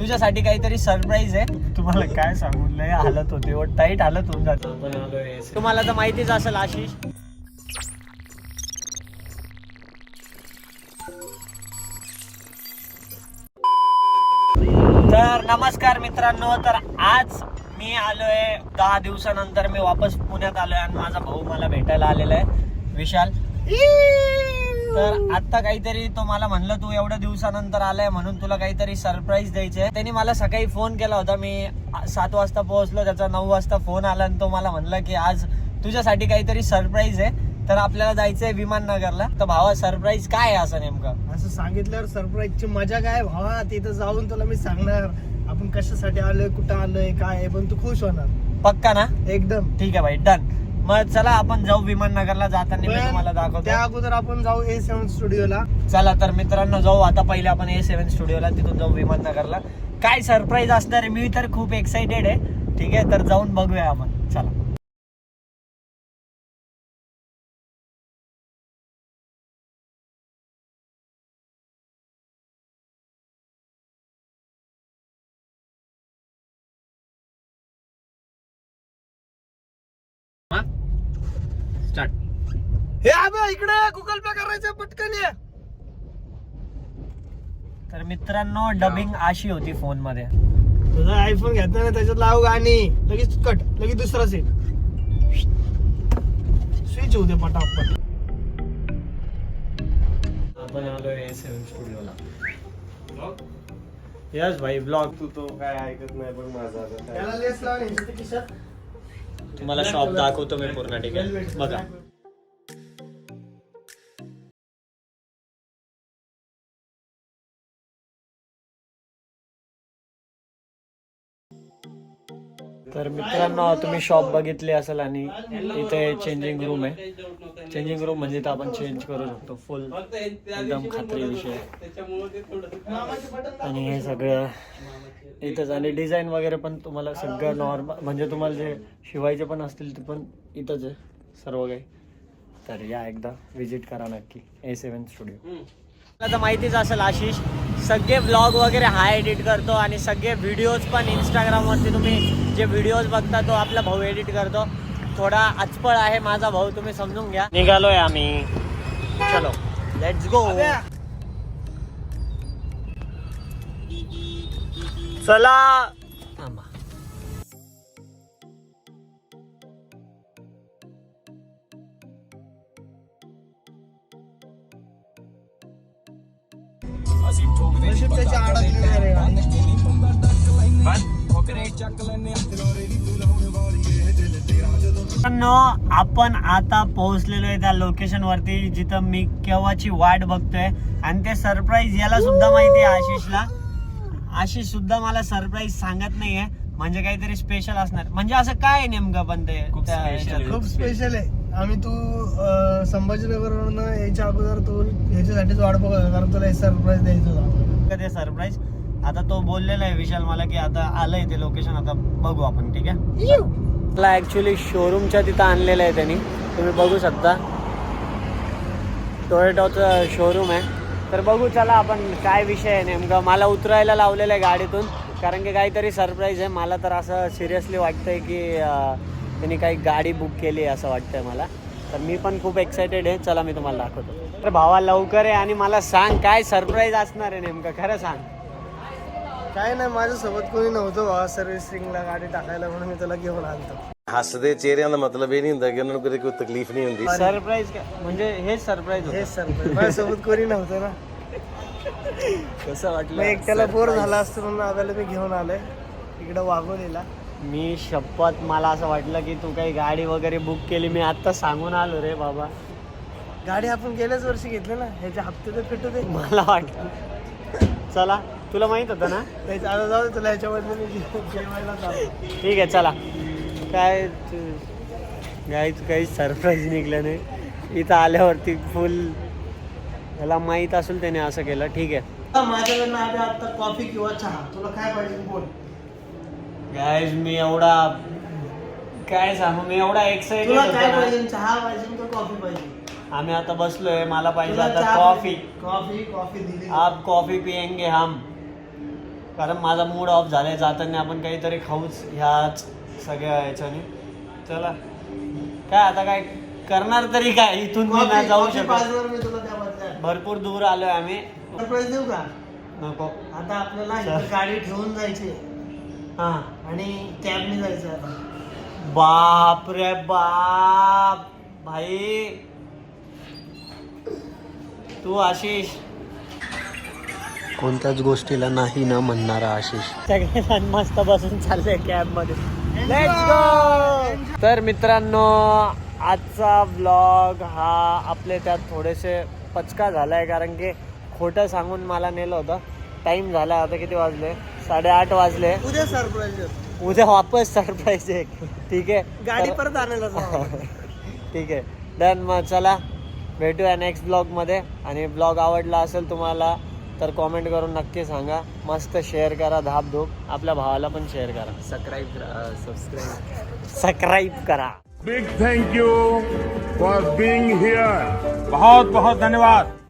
तुझ्यासाठी काहीतरी सरप्राईज आहे. तुम्हाला काय सांगू, लय हालत होते व टाईट हालत होऊन जाते. तुम्हाला तर माहितीच असेल आशिष. तर नमस्कार मित्रांनो, तर आज मी आलोय 10 दिवसानंतर मी वापस पुण्यात आलोय आणि माझा भाऊ मला भेटायला आलेला आहे विशाल. तर आता काहीतरी तो मला म्हणलं तू एवढ्या दिवसानंतर आलाय म्हणून तुला काहीतरी सरप्राईज द्यायचंय. त्यांनी मला सकाळी फोन केला होता, मी 7 वाजता पोहोचलो, त्याचा 9 वाजता फोन आला आणि तो मला म्हणला की आज तुझ्यासाठी काहीतरी सरप्राईज आहे, तर आपल्याला जायचंय विमाननगरला. तर भावा सरप्राईज काय आहे असं नेमकं? असं सांगितल्यावर सरप्राईजची मजा काय भावा, तिथं जाऊन तुला मी सांगणार आपण कशासाठी आलोय, कुठं आलोय, काय आहे, पण तू खुश होणार. पक्का ना? एकदम ठीक आहे भाई, डन. मग चला आपण जाऊ विमाननगरला. जाताना मी तुम्हाला दाखवतो. त्या अगोदर आपण जाऊ A7 स्टुडिओला. चला तर मित्रांनो जाऊ आता. पहिले आपण A7 स्टुडिओला, तिथून जाऊ विमाननगरला. काय सरप्राईज असणार आहे, मी तर खूप एक्साइटेड आहे. ठीक आहे, तर जाऊन बघूया आपण. चला. स्टार्ट. हे अबे इकडे गुगल पे करायचं पटकन ये. तर मित्रांनो डबिंग अशी होती फोन मध्ये. तुझा आयफोन घेतला ना, त्याच्यात लाव गाणी, लगेच कट, लगेच दुसरा सीट स्विच होऊ दे पटापट. आपण आलोय A7 स्टुडिओला. यस भाई ब्लॉग. तू तो काय ऐकत नाही पण माझा त्याला लेस लाव आणि ह्याच्या खिशात तुम्हाला शॉप दाखवतो मी पूर्ण. ठीक आहे बघा. तर मित्रांनो तुम्ही शॉप बघितली असेल आणि इथे चेंजिंग रूम आहे. चेंजिंग रूम म्हणजे इथं आपण चेंज करू शकतो. फुल एकदम खात्री विषय. आणि हे सगळं इथंच. आणि डिझाईन वगैरे पण तुम्हाला सगळं नॉर्मल, म्हणजे तुम्हाला जे शिवायचे पण असतील ते पण इथंच आहे सर्व काही. तर या एकदा विजिट करा नक्की A7 स्टुडिओ. आता माहितीच असेल आशिष सगळे व्लॉग वगैरे हा एडिट करतो आणि सगळे व्हिडिओज पण इंस्टाग्रामवरती तुम्ही जे व्हिडिओज बघता तो आपला भाऊ एडिट करतो. थोडा अचपळ आहे माझा भाऊ, तुम्ही समजून घ्या. निघालोय आम्ही, चलो लेट्स गो. चला. त्याच्या अडकलेल्या आपण आता पोहोचलेलो आहे त्या लोकेशन वरती जिथं मी केव्हाची वाट बघतोय. आणि ते सरप्राईज याला सुद्धा माहिती आहे आशिषला. आशिष सुद्धा मला सरप्राईज सांगत नाहीये, म्हणजे काहीतरी स्पेशल असणार. म्हणजे असं काय नेमकं पण ते खूप स्पेशल आहे. आम्ही तू संभाजीनगरवरून यायच्या अगोदर तू ह्याच्यासाठीच वाट बघत, कारण तुला सरप्राईज द्यायचं होतं. ते सरप्राईज आता तो बोललेला आहे विशाल मला की आता आलंय ते लोकेशन, आता बघू आपण. ठीक आहे. मला ऍक्च्युली शोरूमच्या तिथं आणलेलं आहे त्यांनी, तुम्ही बघू शकता. टोयोटाचं शोरूम आहे. तर बघू चला आपण काय विषय आहे नेमका. मला उतरायला लावलेलं आहे गाडीतून, कारण की काहीतरी सरप्राईज आहे. मला तर असं सिरियसली वाटतंय की त्यांनी काही गाडी बुक केली आहे असं वाटतंय मला. तर मी पण खूप एक्सायटेड आहे. चला मी तुम्हाला दाखवतो. तर भावा लवकर आहे आणि मला सांग काय सरप्राईज असणार आहे नेमकं, खरं सांग. काय नाही, माझ्यासोबत कोणी नव्हतं बाबा सर्व्हिसिंगला गाडी टाकायला, म्हणून मी तुला घेऊन आलतो. हसदे चेहऱ्यां ਦਾ ਮਤਲਬ ਇਹ ਨਹੀਂ ਹੁੰਦਾ ਕਿ ਉਹਨਾਂ ਨੂੰ ਕੋਈ ਤਕਲੀਫ ਨਹੀਂ ਹੁੰਦੀ. सरप्राईज म्हणजे हेच सरप्राईज हेच सरप्राईज. माझ्यासोबत कोणी नव्हतं ना, कसं मग वाटलं. एकट्याला बोर झाला असतं म्हणून आपल्याला मी घेऊन आलोय इकडं वाघोलीला. मी शपथ मला असं वाटलं की तू काही गाडी वगैरे बुक केली. मी आता सांगून आलो रे बाबा. गाडी आपण गेल्याच वर्षी घेतली ना, ह्याचे हप्ते तर फिटू दे. मला वाटलं. चला तुला माहित होतं ना. त्याच्या आता जाऊ दे, तुला ह्याच्यामध्ये मी जेवायला जातो. ठीक आहे चला. काय काही सरप्राईज निघलं नाही. इथं आल्यावरती फुल याला माहीत असेल त्याने असं केलं. ठीक आहे. माझ्याकडनं आता कॉफी किंवा चहा, तुला काय पाहिजे बोल. गाईज मी एवढा काय सांगू, मी एवढा एक्साइटेड तुला काय होतो. पाहिजे, चहा पाहिजे का कॉफी पाहिजे? आम्ही आता बसलोय, मला पाहिजे तुला आता चहा कॉफी. कॉफी दिली. आप कॉफी पियेंगे हम. कारण माझा मूड ऑफ झालाय. जाताना आपण काहीतरी खाऊच ह्याच सगळ्या ह्याच्याने. चला काय आता काय करणार तरी काय, इथून मी नाही जाऊ शकत. मी तुला त्या बदल्यात भरपूर दूर आलोय आम्ही. सरप्राईज देऊ का? नको. आता आपल्याला इथं गाडी ठेवून जायची हा आणि कॅबने जायचं आता. बाप रे बाप भाई, तू आशिष कोणत्याच गोष्टीला नाही न म्हणणारा आशिष. सगळे मस्त बसून चाललंय कॅब मध्ये. Let's go. तर मित्रांनो, आजचा ब्लॉग हा आपले त्यात थोडेसे पचका झालाय, कारण की खोटं सांगून मला नेलं होतं. टाइम झाला आता, किती वाजले? 8:30 वाजले. उद्या सरप्राईज उद्या वापस सरप्राईज आहे. ठीक आहे, गाडी परत आणायला जाऊ. ठीक आहे, डन. मग चला भेटूया नेक्स्ट ब्लॉगमध्ये. आणि ब्लॉग आवडला असेल तुम्हाला तर कॉमेंट करून नक्की सांगा. मस्त शेअर करा, धापधूप. आपल्या भावाला पण शेअर करा, सबस्क्राईब करा. Big thank you for being here. बहुत बहुत धन्यवाद.